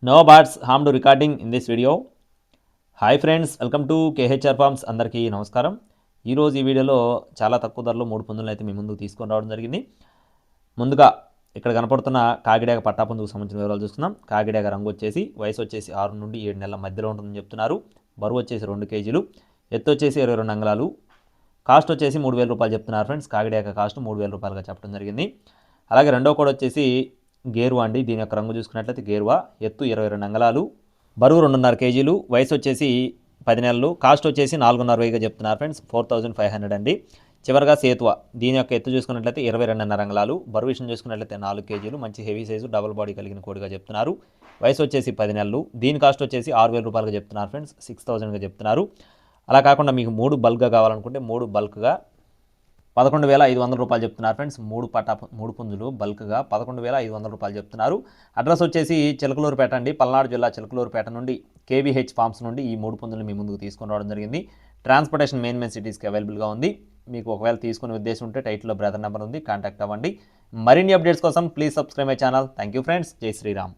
No birds harmed recording in this video. Hi friends, welcome to KHR forms. అందరికీ నమస్కారం. ఈరోజు ఈ వీడియోలో చాలా తక్కువ ధరలో 3 పుంజులను అయితే మీ ముందుకు తీసుకొని రావడం జరిగింది. ముందుగా ఇక్కడ కనపడుతున్న కాకిడాక పట్టాపుంజుకు సంబంధించిన వివరాలు చూస్తున్నాం. కాకిడాక రంగు వచ్చేసి వయసు వచ్చేసి 6 నుండి 7 నెలల మధ్యలో ఉంటుందని చెప్తున్నారు. బరువు వచ్చేసి 2 కేజీలు, ఎత్తు వచ్చేసి 22 అంగుళాలు. కాస్ట్ వచ్చేసి 3,000 రూపాయలు చెప్తున్నారు ఫ్రెండ్స్. కాకిడాక కాస్ట్ 3,000 రూపాయలుగా చెప్పడం జరిగింది. అలాగే రెండో కోడ్ వచ్చేసి గేరువా అండి. దీని యొక్క రంగు చూసుకున్నట్లయితే గేరువా, ఎత్తు 22 అంగుళాలు, బరువు 2.5 కేజీలు, వయసు వచ్చేసి 10 నెలలు. కాస్ట్ వచ్చేసి 4,500గా చెప్తున్నారు ఫ్రెండ్స్. 4,500 అండి. చివరిగా సేతువ, దీని యొక్క ఎత్తు చూసుకున్నట్లయితే 22.5 అంగుళాలు, బరువు విషయం చూసుకున్నట్లయితే 4 కేజీలు, మంచి హెవీ సైజు డబుల్ బాడీ కలిగిన కోడిగా చెప్తున్నారు. వయసు వచ్చేసి 10 నెలలు. దీని కాస్ట్ వచ్చేసి 6,000 రూపాయలుగా చెప్తున్నారు ఫ్రెండ్స్. 6,000గా చెప్తున్నారు. అలా కాకుండా మీకు 3 బల్క్గా కావాలనుకుంటే 3 బల్క్గా 11,500 రూపాయలు చెప్తున్నారు ఫ్రెండ్స్. 3 పుంజులు బల్క్గా 11,500 రూపాయలు చెప్తున్నారు. అడ్రస్ వచ్చేసి చిలకలూరుపేట అండి. పల్నాడు జిల్లా చిలకలూరుపేట నుండి కేవీహెచ్ ఫార్మ్స్ నుండి ఈ 3 పుంజులు మీ ముందుకు తీసుకొని రావడం జరిగింది. ట్రాన్స్పోర్టేషన్ మెయిన్ సిటీస్కి అవైలబుల్గా ఉంది. మీకు ఒకవేళ తీసుకునే ఉద్దేశం ఉంటే టైటిల్లో బ్రదర్ నెంబర్ ఉంది, కాంటాక్ట్ అవ్వండి. మరిన్ని అప్డేట్స్ కోసం please subscribe my channel. Thank you friends. జై శ్రీరామ్.